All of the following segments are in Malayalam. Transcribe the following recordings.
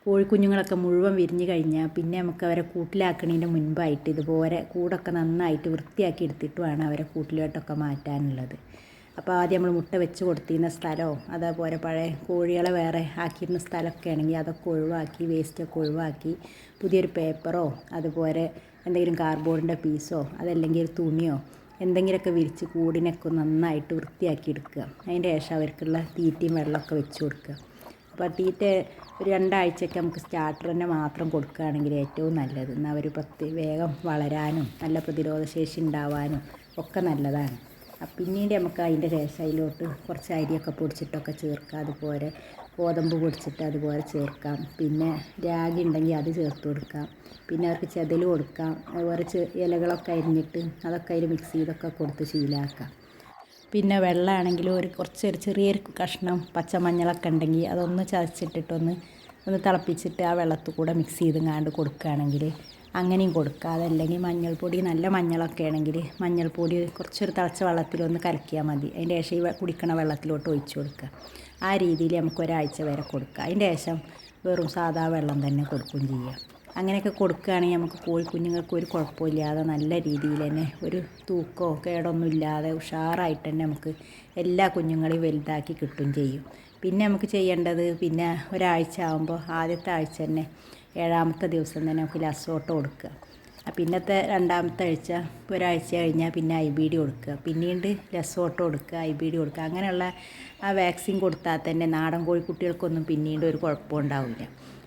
കോഴിക്കുഞ്ഞുങ്ങളൊക്കെ മുഴുവൻ വിരിഞ്ഞ് കഴിഞ്ഞാൽ പിന്നെ നമുക്ക് അവരെ കൂട്ടിലാക്കുന്നതിൻ്റെ മുൻപായിട്ട് ഇതുപോലെ കൂടൊക്കെ നന്നായിട്ട് വൃത്തിയാക്കി എടുത്തിട്ട് വേണം അവരെ കൂട്ടിലോട്ടൊക്കെ മാറ്റാനുള്ളത്. അപ്പോൾ ആദ്യം നമ്മൾ മുട്ട വെച്ച് കൊടുത്തിരുന്ന സ്ഥലമോ അതേപോലെ പഴയ കോഴികളെ വേറെ ആക്കിയിരുന്ന സ്ഥലമൊക്കെ ആണെങ്കിൽ അതൊക്കെ ഒഴിവാക്കി വേസ്റ്റൊക്കെ ഒഴിവാക്കി പുതിയൊരു പേപ്പറോ അതുപോലെ എന്തെങ്കിലും കാർഡ്ബോർഡിൻ്റെ പീസോ അതല്ലെങ്കിൽ ഒരു തുണിയോ എന്തെങ്കിലുമൊക്കെ വിരിച്ച് കൂടിനൊക്കെ നന്നായിട്ട് വൃത്തിയാക്കി എടുക്കുക. അതിൻ്റെ ശേഷം അവർക്കുള്ള തീറ്റയും വെള്ളമൊക്കെ വെച്ച് കൊടുക്കുക. അപ്പോൾ തീറ്റ ഒരു 2 ആഴ്ചയൊക്കെ നമുക്ക് സ്റ്റാർട്ടർ തന്നെ മാത്രം കൊടുക്കുകയാണെങ്കിൽ ഏറ്റവും നല്ലത്. എന്നാൽ അവർ വേഗം വളരാനും നല്ല പ്രതിരോധശേഷി ഉണ്ടാവാനും ഒക്കെ നല്ലതാണ്. പിന്നീട് നമുക്ക് അതിൻ്റെ ശേഷം അതിലോട്ട് കുറച്ച് അരിയൊക്കെ പൊടിച്ചിട്ടൊക്കെ ചേർക്കാം. അതുപോലെ ഗോതമ്പ് പൊടിച്ചിട്ട് അതുപോലെ ചേർക്കാം. പിന്നെ രാഗി ഉണ്ടെങ്കിൽ അത് ചേർത്ത് കൊടുക്കാം. പിന്നെ അവർക്ക് ചെതൽ കൊടുക്കാം. അതുപോലെ ഇലകളൊക്കെ അരിഞ്ഞിട്ട് അതൊക്കെ അതിൽ മിക്സ് ചെയ്തൊക്കെ കൊടുത്ത് ശീലമാക്കാം. പിന്നെ വെള്ളമാണെങ്കിലും ഒരു ചെറിയൊരു കഷ്ണം പച്ചമഞ്ഞളൊക്കെ ഉണ്ടെങ്കിൽ അതൊന്ന് ചതച്ചിട്ടിട്ടൊന്ന് തിളപ്പിച്ചിട്ട് ആ വെള്ളത്തിൽ കൂടെ മിക്സ് ചെയ്തെങ്ങാണ്ട് കൊടുക്കുകയാണെങ്കിൽ അങ്ങനെയും കൊടുക്കുക. അതല്ലെങ്കിൽ മഞ്ഞൾപ്പൊടി നല്ല മഞ്ഞളൊക്കെ ആണെങ്കിൽ മഞ്ഞൾപ്പൊടി കുറച്ചൊരു തിളച്ച വെള്ളത്തിലൊന്ന് കലക്കിയാൽ മതി. അതിൻ്റെ ശേഷം ഈ കുടിക്കണ വെള്ളത്തിലോട്ട് ഒഴിച്ച് കൊടുക്കുക. ആ രീതിയിൽ നമുക്ക് ഒരാഴ്ച വരെ കൊടുക്കുക. അതിൻ്റെ ശേഷം വെറും സാധാ വെള്ളം തന്നെ കൊടുക്കുകയും ചെയ്യുക. അങ്ങനെയൊക്കെ കൊടുക്കുകയാണെങ്കിൽ നമുക്ക് കോഴിക്കുഞ്ഞുങ്ങൾക്ക് ഒരു കുഴപ്പമില്ലാതെ നല്ല രീതിയിൽ തന്നെ ഒരു തൂക്കമോ കേടൊന്നും ഇല്ലാതെ ഉഷാറായിട്ട് തന്നെ നമുക്ക് എല്ലാ കുഞ്ഞുങ്ങളെയും വലുതാക്കി കിട്ടുകയും ചെയ്യും. പിന്നെ നമുക്ക് ചെയ്യേണ്ടത് പിന്നെ ഒരാഴ്ച ആകുമ്പോൾ ആദ്യത്തെ ആഴ്ച തന്നെ 7ാമത്തെ ദിവസം തന്നെ നമുക്ക് ലസോട്ട കൊടുക്കുക. പിന്നത്തെ 2ാമത്തെ ആഴ്ച ഒരാഴ്ച കഴിഞ്ഞാൽ പിന്നെ IBD കൊടുക്കുക. പിന്നീട് ലസോട്ട കൊടുക്കുക, IBD കൊടുക്കുക. അങ്ങനെയുള്ള ആ വാക്സിൻ കൊടുത്താൽ തന്നെ നാടൻ കോഴിക്കുട്ടികൾക്കൊന്നും പിന്നീട് ഒരു കുഴപ്പം ഉണ്ടാവില്ല.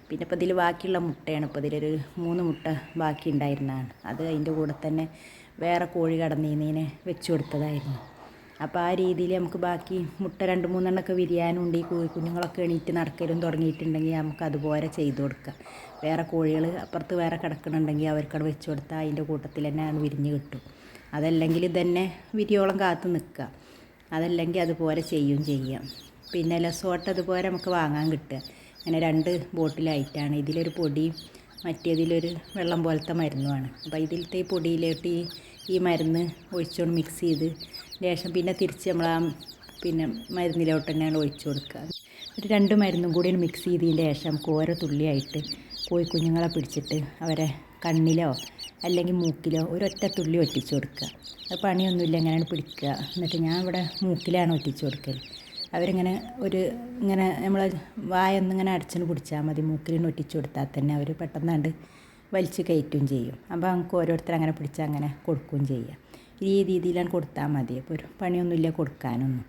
പിന്നെ ഇപ്പോൾ ഇതിൽ ബാക്കിയുള്ള മുട്ടയാണ്. ഇപ്പോൾ ഇതിലൊരു 3 മുട്ട ബാക്കി ഉണ്ടായിരുന്നതാണ്. അത് അതിൻ്റെ കൂടെ തന്നെ വേറെ കോഴി കടന്നതിനെ വെച്ച് കൊടുത്തതായിരുന്നു. അപ്പോൾ ആ രീതിയിൽ നമുക്ക് ബാക്കി മുട്ട 2-3 എണ്ണമൊക്കെ വിരിയാനുണ്ട്. ഈ കുഞ്ഞുങ്ങളൊക്കെ എണീറ്റ് നടക്കലും തുടങ്ങിയിട്ടുണ്ടെങ്കിൽ നമുക്ക് അതുപോലെ ചെയ്ത് കൊടുക്കാം. വേറെ കോഴികൾ അപ്പുറത്ത് വേറെ കിടക്കണുണ്ടെങ്കിൽ അവർക്കത് വെച്ച് കൊടുത്താൽ അതിൻ്റെ കൂട്ടത്തിൽ തന്നെ അത് വിരിഞ്ഞ് കിട്ടും. അതല്ലെങ്കിൽ ഇതന്നെ വിരിയോളം കാത്ത് നിൽക്കുക. അതല്ലെങ്കിൽ അതുപോലെ ചെയ്യാം. പിന്നെ ലസോട്ട അതുപോലെ നമുക്ക് വാങ്ങാൻ കിട്ടുക. അങ്ങനെ 2 ബോട്ടിലായിട്ടാണ്. ഇതിലൊരു പൊടിയും മറ്റേതിലൊരു വെള്ളം പോലത്തെ മരുന്നുമാണ്. അപ്പോൾ ഇതിലത്തെ ഈ പൊടിയിലോട്ട് ഈ മരുന്ന് ഒഴിച്ചുകൊണ്ട് മിക്സ് ചെയ്ത് ശേഷം പിന്നെ തിരിച്ച് നമ്മൾ പിന്നെ മരുന്നിലോട്ട് തന്നെയാണ് ഒഴിച്ചു കൊടുക്കുക. ഒരു 2 മരുന്നും കൂടി മിക്സ് ചെയ്തതിൻ്റെ ശേഷം നമുക്ക് ഓരോ തുള്ളിയായിട്ട് കോഴിക്കുഞ്ഞുങ്ങളെ പിടിച്ചിട്ട് അവരെ കണ്ണിലോ അല്ലെങ്കിൽ മൂക്കിലോ ഒരൊറ്റ തുള്ളി ഒറ്റിച്ച് കൊടുക്കുക. അത് പണിയൊന്നുമില്ല, എങ്ങനെയാണ് പിടിക്കുക. എന്നിട്ട് ഞാൻ ഇവിടെ മൂക്കിലാണ് ഒറ്റിച്ച് കൊടുക്കൽ. അവരിങ്ങനെ ഇങ്ങനെ നമ്മൾ വായൊന്നിങ്ങനെ അടച്ചിന് പിടിച്ചാൽ മതി. മൂക്കിലിന് ഒറ്റിച്ച് കൊടുത്താൽ തന്നെ അവർ പെട്ടെന്നാണ്ട് വലിച്ച് കയറ്റുകയും ചെയ്യും. അപ്പോൾ നമുക്ക് ഓരോരുത്തർ അങ്ങനെ പിടിച്ചാൽ അങ്ങനെ കൊടുക്കുകയും ചെയ്യാം. ഈ രീതിയിലാണ് കൊടുത്താൽ മതി. അപ്പോൾ ഒരു പണിയൊന്നുമില്ല കൊടുക്കാനൊന്നും.